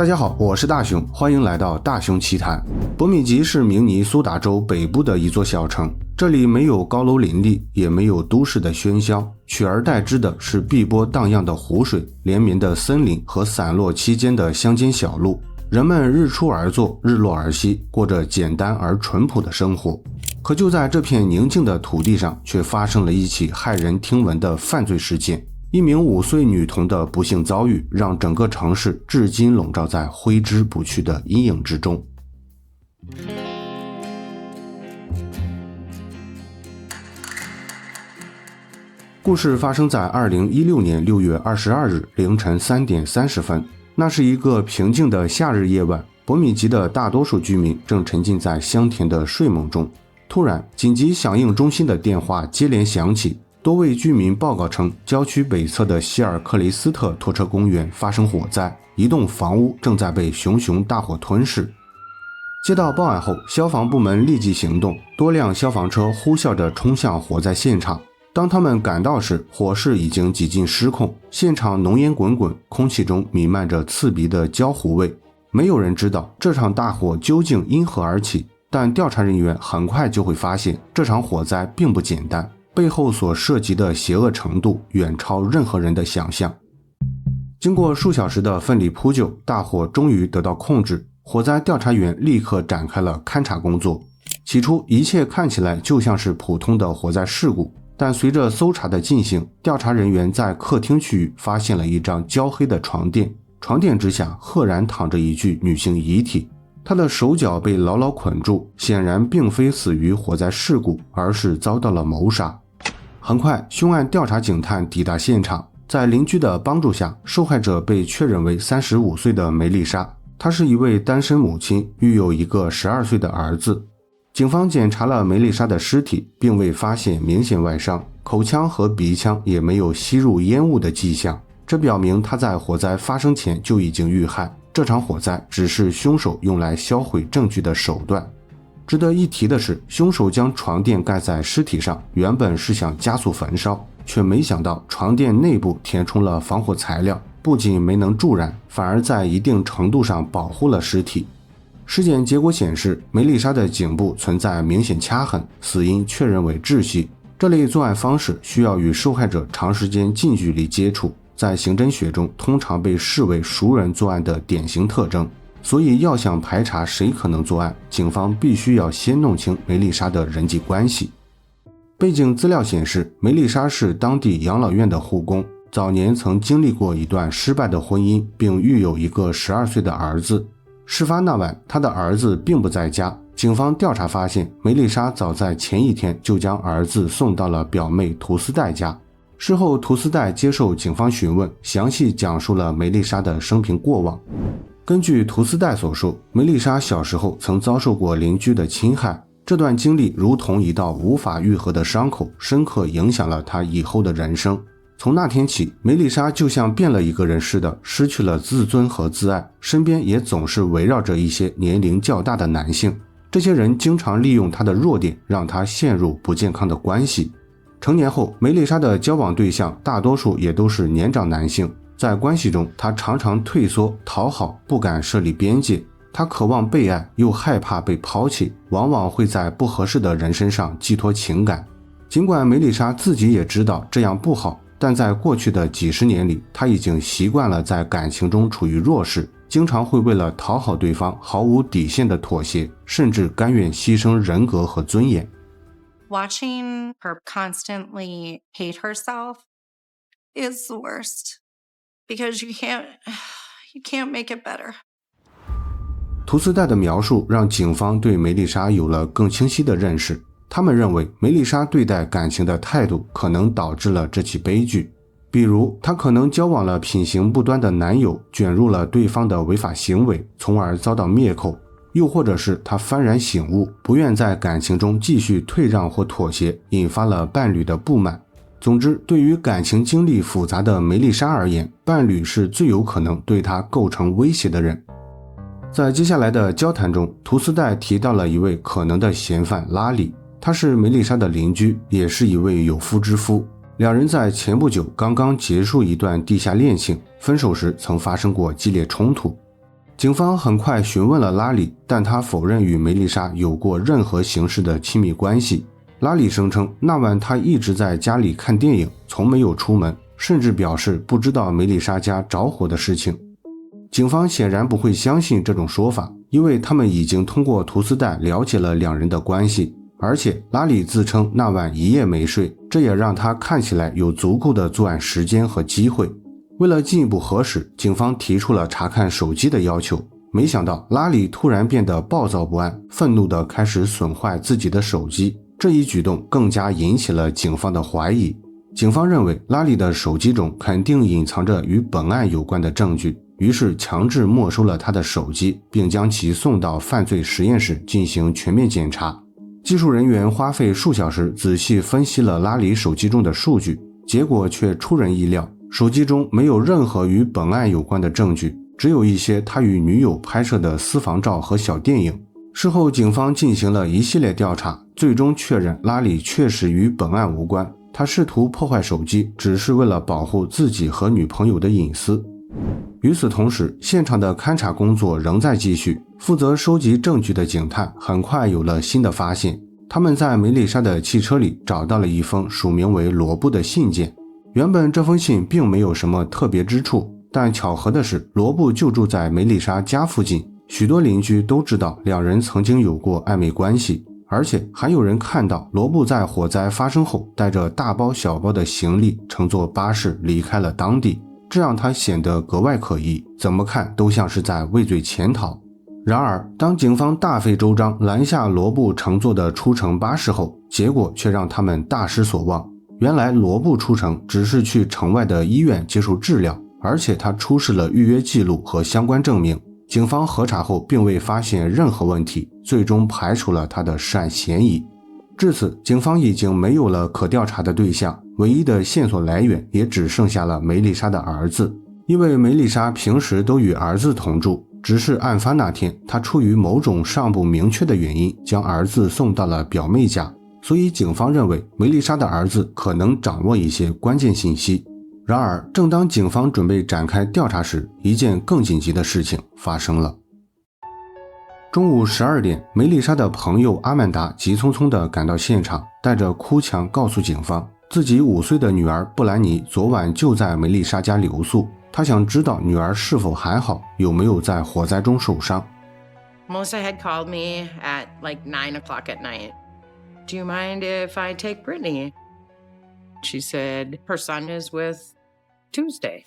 大家好，我是大熊，欢迎来到大熊奇谈。博米吉是明尼苏达州北部的一座小城，这里没有高楼林立，也没有都市的喧嚣，取而代之的是碧波荡漾的湖水、连绵的森林和散落其间的乡间小路。人们日出而作，日落而息，过着简单而淳朴的生活。可就在这片宁静的土地上，却发生了一起骇人听闻的犯罪事件。一名5岁女童的不幸遭遇，让整个城市至今笼罩在挥之不去的阴影之中。故事发生在2016年6月22日凌晨3点30分。那是一个平静的夏日夜晚，博米吉的大多数居民正沉浸在香甜的睡梦中。突然，紧急响应中心的电话接连响起，多位居民报告称，郊区北侧的希尔克雷斯特拖车公园发生火灾，一栋房屋正在被熊熊大火吞噬。接到报案后，消防部门立即行动，多辆消防车呼啸着冲向火灾现场。当他们赶到时，火势已经几近失控，现场浓烟滚滚，空气中弥漫着刺鼻的焦糊味。没有人知道这场大火究竟因何而起，但调查人员很快就会发现，这场火灾并不简单，背后所涉及的邪恶程度远超任何人的想象。经过数小时的奋力扑救，大火终于得到控制。火灾调查员立刻展开了勘查工作。起初，一切看起来就像是普通的火灾事故，但随着搜查的进行，调查人员在客厅区域发现了一张焦黑的床垫，床垫之下赫然躺着一具女性遗体。她的手脚被牢牢捆住，显然并非死于火灾事故，而是遭到了谋杀。很快，凶案调查警探抵达现场，在邻居的帮助下，受害者被确认为35岁的梅丽莎。她是一位单身母亲，育有一个12岁的儿子。警方检查了梅丽莎的尸体，并未发现明显外伤，口腔和鼻腔也没有吸入烟雾的迹象，这表明她在火灾发生前就已经遇害。这场火灾只是凶手用来销毁证据的手段。值得一提的是，凶手将床垫盖在尸体上，原本是想加速焚烧，却没想到床垫内部填充了防火材料，不仅没能助燃，反而在一定程度上保护了尸体。尸检结果显示，梅丽莎的颈部存在明显掐痕，死因确认为窒息。这类作案方式需要与受害者长时间近距离接触，在刑侦学中通常被视为熟人作案的典型特征。所以要想排查谁可能作案，警方必须要先弄清梅丽莎的人际关系。背景资料显示，梅丽莎是当地养老院的护工，早年曾经历过一段失败的婚姻，并育有一个12岁的儿子。事发那晚，她的儿子并不在家。警方调查发现，梅丽莎早在前一天就将儿子送到了表妹图斯黛家。事后，图斯黛接受警方询问，详细讲述了梅丽莎的生平过往。根据图斯黛所说，梅丽莎小时候曾遭受过邻居的侵害，这段经历如同一道无法愈合的伤口，深刻影响了她以后的人生。从那天起，梅丽莎就像变了一个人似的，失去了自尊和自爱，身边也总是围绕着一些年龄较大的男性。这些人经常利用她的弱点，让她陷入不健康的关系。成年后，梅丽莎的交往对象大多数也都是年长男性，在关系中，她常常退缩、讨好，不敢设立边界。她渴望被爱，又害怕被抛弃，往往会在不合适的人身上寄托情感。尽管梅丽莎自己也知道这样不好，但在过去的几十年里，她已经习惯了在感情中处于弱势，经常会为了讨好对方毫无底线的妥协，甚至甘愿牺牲人格和尊严。Watching her constantly hate herself is the worst because you can't make it better. 图斯黛的描述让警方对梅丽莎有了更清晰的认识。他们认为梅丽莎对待感情的态度可能导致了这起悲剧，比如她可能交往了品行不端的男友，卷入了对方的违法行为，从而遭到灭口，又或者是她幡然醒悟，不愿在感情中继续退让或妥协，引发了伴侣的不满。总之，对于感情经历复杂的梅丽莎而言，伴侣是最有可能对她构成威胁的人。在接下来的交谈中，图斯黛提到了一位可能的嫌犯拉里，他是梅丽莎的邻居，也是一位有夫之妇。两人在前不久刚刚结束一段地下恋情，分手时曾发生过激烈冲突。警方很快询问了拉里，但他否认与梅丽莎有过任何形式的亲密关系。拉里声称那晚他一直在家里看电影，从没有出门，甚至表示不知道梅丽莎家着火的事情。警方显然不会相信这种说法，因为他们已经通过图丝带了解了两人的关系，而且拉里自称那晚一夜没睡，这也让他看起来有足够的作案时间和机会。为了进一步核实，警方提出了查看手机的要求，没想到拉里突然变得暴躁不安，愤怒地开始损坏自己的手机，这一举动更加引起了警方的怀疑。警方认为拉里的手机中肯定隐藏着与本案有关的证据，于是强制没收了他的手机，并将其送到犯罪实验室进行全面检查。技术人员花费数小时仔细分析了拉里手机中的数据，结果却出人意料，手机中没有任何与本案有关的证据，只有一些他与女友拍摄的私房照和小电影。事后警方进行了一系列调查，最终确认拉里确实与本案无关，他试图破坏手机只是为了保护自己和女朋友的隐私。与此同时，现场的勘查工作仍在继续，负责收集证据的警探很快有了新的发现，他们在梅丽莎的汽车里找到了一封署名为罗布的信件。原本这封信并没有什么特别之处，但巧合的是，罗布就住在梅丽莎家附近，许多邻居都知道两人曾经有过暧昧关系，而且还有人看到罗布在火灾发生后带着大包小包的行李乘坐巴士离开了当地，这让他显得格外可疑，怎么看都像是在畏罪潜逃。然而当警方大费周章拦下罗布乘坐的出城巴士后，结果却让他们大失所望。原来罗布出城只是去城外的医院接受治疗，而且他出示了预约记录和相关证明，警方核查后并未发现任何问题，最终排除了他的涉案嫌疑。至此，警方已经没有了可调查的对象，唯一的线索来源也只剩下了梅丽莎的儿子。因为梅丽莎平时都与儿子同住，只是案发那天她出于某种尚不明确的原因将儿子送到了表妹家，所以警方认为梅丽莎的儿子可能掌握一些关键信息。然而正当警方准备展开调查时，一件更紧急的事情发生了。中午12点，梅丽莎的朋友阿曼达急匆匆地赶到现场，带着哭腔告诉警方，自己5岁的女儿布兰妮昨晚就在梅丽莎家留宿，她想知道女儿是否还好，有没有在火灾中受伤。 Melissa had called me at like 9 o'clock at night. Do you mind if I take Brittany? She said her son is with Tuesday.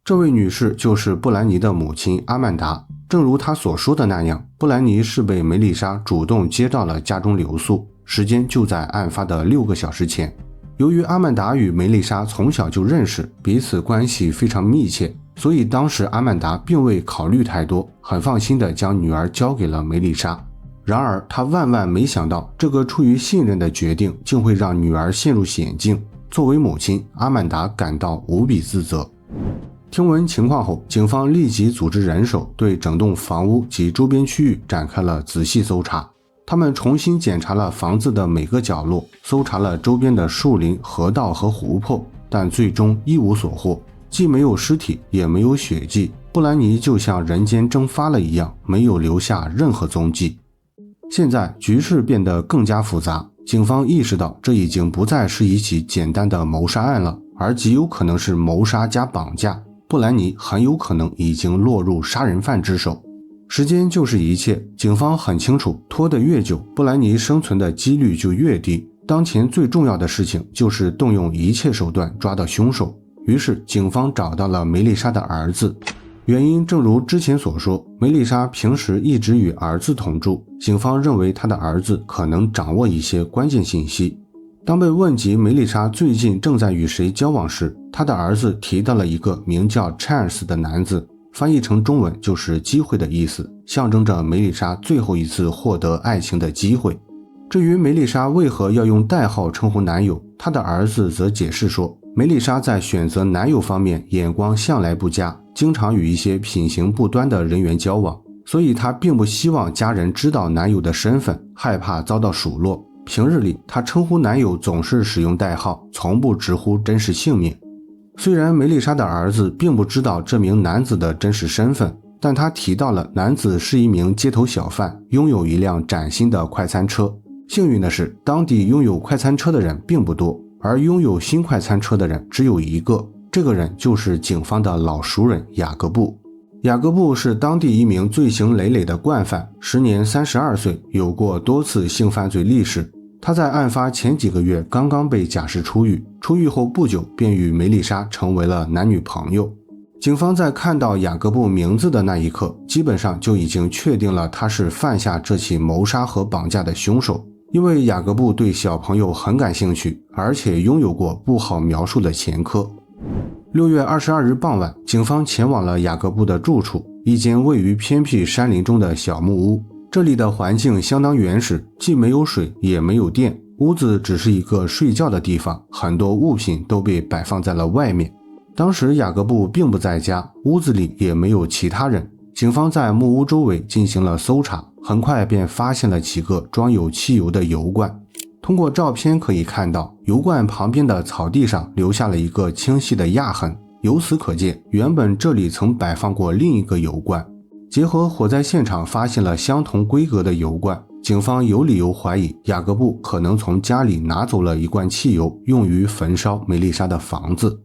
这位女士就是布兰妮的母亲阿曼达。正如她所说的那样，布兰妮是被梅丽莎主动接到了家中留宿，时间就在案发的6个小时前。由于阿曼达与梅丽莎从小就认识，彼此关系非常密切，所以当时阿曼达并未考虑太多，很放心地将女儿交给了梅丽莎。然而她万万没想到，这个出于信任的决定竟会让女儿陷入险境。作为母亲，阿曼达感到无比自责。听闻情况后，警方立即组织人手对整栋房屋及周边区域展开了仔细搜查。他们重新检查了房子的每个角落，搜查了周边的树林、河道和湖泊，但最终一无所获，既没有尸体，也没有血迹，布兰妮就像人间蒸发了一样，没有留下任何踪迹。现在局势变得更加复杂，警方意识到这已经不再是一起简单的谋杀案了，而极有可能是谋杀加绑架。布兰妮很有可能已经落入杀人犯之手。时间就是一切，警方很清楚，拖得越久，布兰妮生存的几率就越低。当前最重要的事情就是动用一切手段抓到凶手。于是警方找到了梅丽莎的儿子。原因正如之前所说，梅丽莎平时一直与儿子同住，警方认为她的儿子可能掌握一些关键信息。当被问及梅丽莎最近正在与谁交往时，她的儿子提到了一个名叫 Chance 的男子，翻译成中文就是机会的意思，象征着梅丽莎最后一次获得爱情的机会。至于梅丽莎为何要用代号称呼男友，她的儿子则解释说，梅丽莎在选择男友方面眼光向来不佳，经常与一些品行不端的人员交往，所以她并不希望家人知道男友的身份，害怕遭到数落。平日里，她称呼男友总是使用代号，从不直呼真实姓名。虽然梅丽莎的儿子并不知道这名男子的真实身份，但他提到了男子是一名街头小贩，拥有一辆崭新的快餐车。幸运的是，当地拥有快餐车的人并不多，而拥有新快餐车的人只有一个，这个人就是警方的老熟人雅各布。雅各布是当地一名罪行累累的惯犯，时年32岁，有过多次性犯罪历史。他在案发前几个月刚刚被假释出狱，出狱后不久便与梅丽莎成为了男女朋友。警方在看到雅各布名字的那一刻，基本上就已经确定了他是犯下这起谋杀和绑架的凶手，因为雅各布对小朋友很感兴趣，而且拥有过不好描述的前科。6月22日傍晚，警方前往了雅各布的住处，一间位于偏僻山林中的小木屋。这里的环境相当原始，既没有水也没有电，屋子只是一个睡觉的地方，很多物品都被摆放在了外面。当时雅各布并不在家，屋子里也没有其他人。警方在木屋周围进行了搜查，很快便发现了几个装有汽油的油罐。通过照片可以看到，油罐旁边的草地上留下了一个清晰的压痕，由此可见，原本这里曾摆放过另一个油罐。结合火灾现场发现了相同规格的油罐，警方有理由怀疑雅各布可能从家里拿走了一罐汽油，用于焚烧梅丽莎的房子。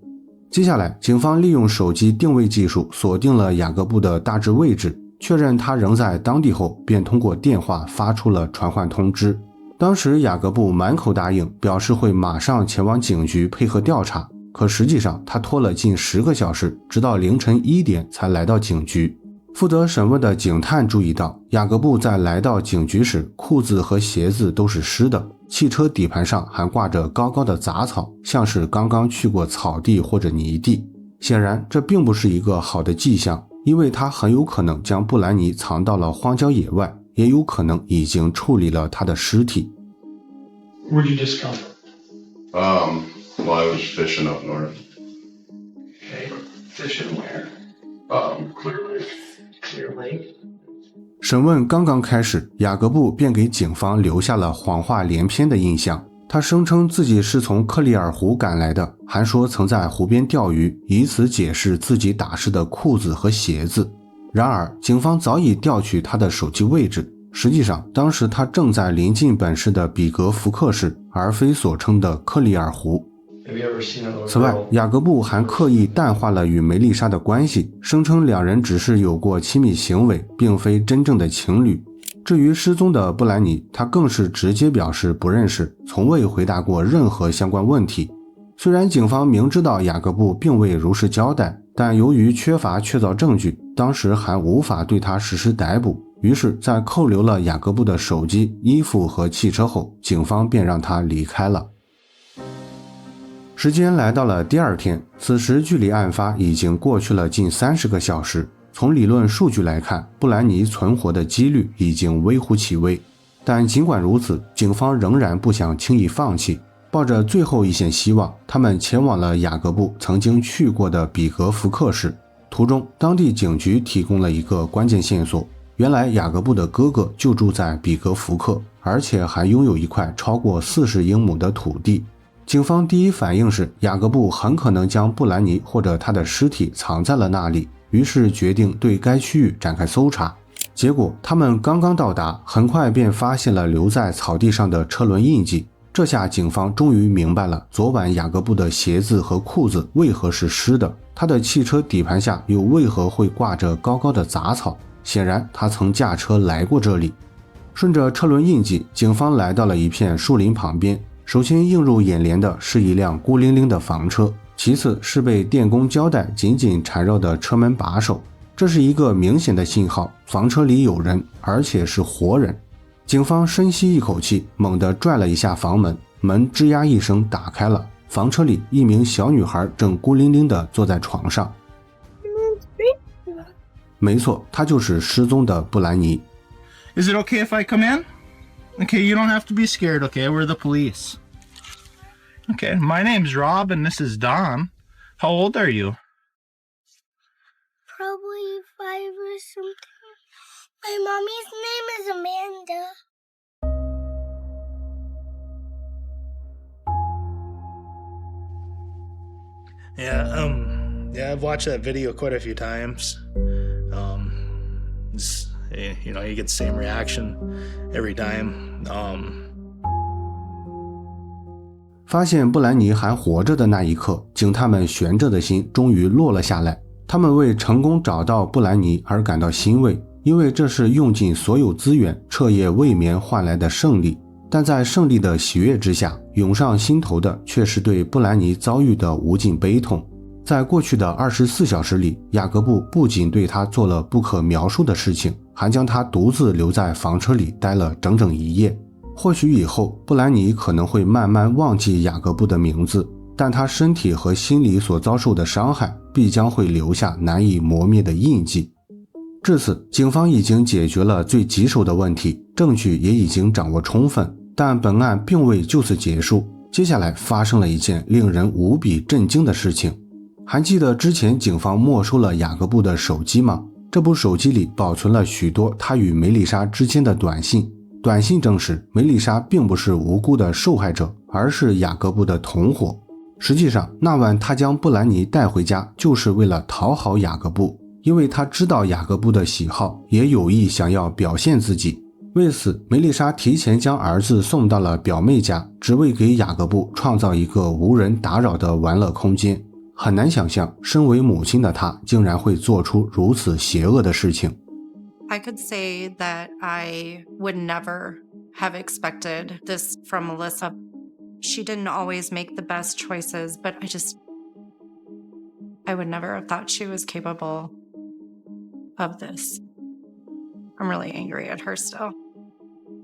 接下来，警方利用手机定位技术锁定了雅各布的大致位置，确认他仍在当地后，便通过电话发出了传唤通知。当时雅各布满口答应，表示会马上前往警局配合调查，可实际上他拖了近10个小时，直到凌晨1点才来到警局。负责审问的警探注意到，雅各布在来到警局时，裤子和鞋子都是湿的，汽车底盘上还挂着高高的杂草，像是刚刚去过草地或者泥地。显然，这并不是一个好的迹象，因为他很有可能将布兰妮藏到了荒郊野外，也有可能已经处理了他的尸体。Where'd you just come from? Well, I was fishing up north. Okay. Fishing where? Clear Lake. Clear Lake? 审问刚刚开始，雅各布便给警方留下了谎话连篇的印象。他声称自己是从克利尔湖赶来的，还说曾在湖边钓鱼，以此解释自己打湿的裤子和鞋子。然而，警方早已调取他的手机位置，实际上当时他正在临近本市的比格福克市，而非所称的克利尔湖。此外，雅各布还刻意淡化了与梅丽莎的关系，声称两人只是有过亲密行为，并非真正的情侣。至于失踪的布兰妮，他更是直接表示不认识，从未回答过任何相关问题。虽然警方明知道雅各布并未如实交代，但由于缺乏确凿证据，当时还无法对他实施逮捕，于是在扣留了雅各布的手机、衣服和汽车后，警方便让他离开了。时间来到了第二天，此时距离案发已经过去了近30个小时。从理论数据来看，布兰妮存活的几率已经微乎其微。但尽管如此，警方仍然不想轻易放弃，抱着最后一线希望，他们前往了雅各布曾经去过的比格福克市。途中，当地警局提供了一个关键线索，原来雅各布的哥哥就住在比格福克，而且还拥有一块超过40英亩的土地。警方第一反应是雅各布很可能将布兰妮或者他的尸体藏在了那里，于是决定对该区域展开搜查。结果他们刚刚到达，很快便发现了留在草地上的车轮印记。这下警方终于明白了昨晚雅各布的鞋子和裤子为何是湿的，他的汽车底盘下又为何会挂着高高的杂草，显然他曾驾车来过这里。顺着车轮印记，警方来到了一片树林旁边。首先映入眼帘的是一辆孤零零的房车，其次是被电工胶带紧紧缠绕的车门把手，这是一个明显的信号，房车里有人，而且是活人。警方深吸一口气，猛地拽了一下房门，门吱呀一声打开了，房车里一名小女孩正孤零零地坐在床上。没错，她就是失踪的布兰妮。 Is it okay if I come in? Okay, you don't have to be scared, okay? We're the police. Okay, my name's Rob and this is Don. How old are you? Probably 5 or something. My mommy's name is Amanda. Yeah, I've watched that video quite a few times. You get the same reaction every time. 发现布兰妮还活着的那一刻，警探们悬着的心终于落了下来。他们为成功找到布兰妮而感到欣慰，因为这是用尽所有资源彻夜未眠换来的胜利。但在胜利的喜悦之下，涌上心头的却是对布兰妮遭遇的无尽悲痛。在过去的24小时里，雅各布不仅对她做了不可描述的事情，还将她独自留在房车里待了整整一夜。或许以后布兰妮可能会慢慢忘记雅各布的名字，但她身体和心理所遭受的伤害必将会留下难以磨灭的印记。至此，警方已经解决了最棘手的问题，证据也已经掌握充分，但本案并未就此结束。接下来发生了一件令人无比震惊的事情。还记得之前警方没收了雅各布的手机吗？这部手机里保存了许多他与梅丽莎之间的短信，短信证实梅丽莎并不是无辜的受害者，而是雅各布的同伙。实际上，那晚他将布兰妮带回家就是为了讨好雅各布，因为他知道雅各布的喜好，也有意想要表现自己。为此，梅丽莎提前将儿子送到了表妹家，只为给雅各布创造一个无人打扰的玩乐空间。很难想象，身为母亲的她竟然会做出如此邪恶的事情。I could say that I would never have expected this from Melissa. She didn't always make the best choices, but I would never have thought she was capable of this. I'm really angry at her still.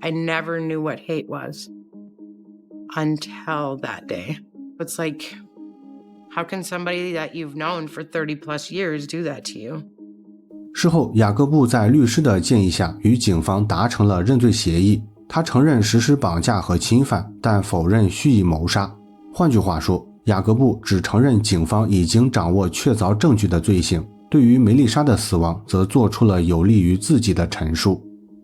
I never knew what hate was until that day. It's like, how can somebody that you've known for 30 plus years do that to you? 事后，雅各布在律师的建议下与警方达成了认罪协议。他承认实施绑架和侵犯，但否认蓄意谋杀。换句话说，雅各布只承认警方已经掌握确凿证据的罪行，对于梅丽莎的死亡则做出了有利于自己的陈述。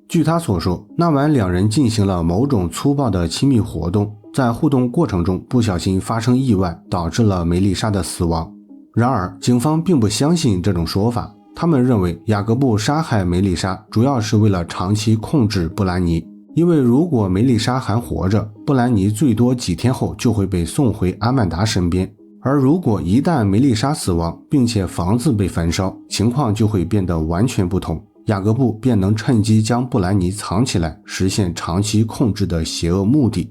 据他所说，那晚两人进行了某种粗暴的亲密活动，在互动过程中不小心发生意外，导致了梅丽莎的死亡。然而，警方并不相信这种说法，他们认为雅各布杀害梅丽莎主要是为了长期控制布兰妮，因为如果梅丽莎还活着，布兰妮最多几天后就会被送回阿曼达身边，而如果一旦梅丽莎死亡，并且房子被焚烧，情况就会变得完全不同，雅各布便能趁机将布兰妮藏起来，实现长期控制的邪恶目的。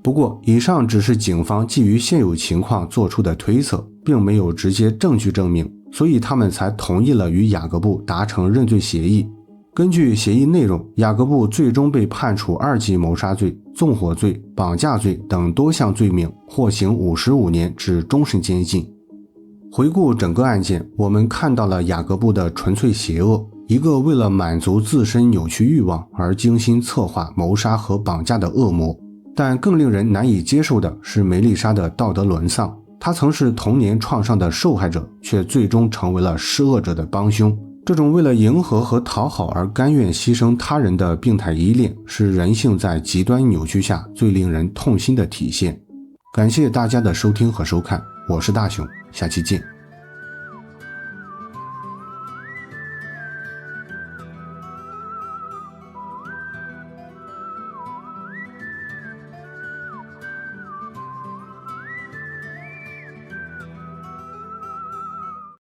不过，以上只是警方基于现有情况做出的推测，并没有直接证据证明，所以他们才同意了与雅各布达成认罪协议。根据协议内容，雅各布最终被判处2级谋杀罪、纵火罪、绑架罪等多项罪名，获刑55年至终身监禁。回顾整个案件，我们看到了雅各布的纯粹邪恶，一个为了满足自身扭曲欲望而精心策划谋杀和绑架的恶魔。但更令人难以接受的是梅丽莎的道德沦丧，她曾是童年创伤的受害者，却最终成为了施恶者的帮凶。这种为了迎合和讨好而甘愿牺牲他人的病态依恋，是人性在极端扭曲下最令人痛心的体现。感谢大家的收听和收看，我是大雄，下期见。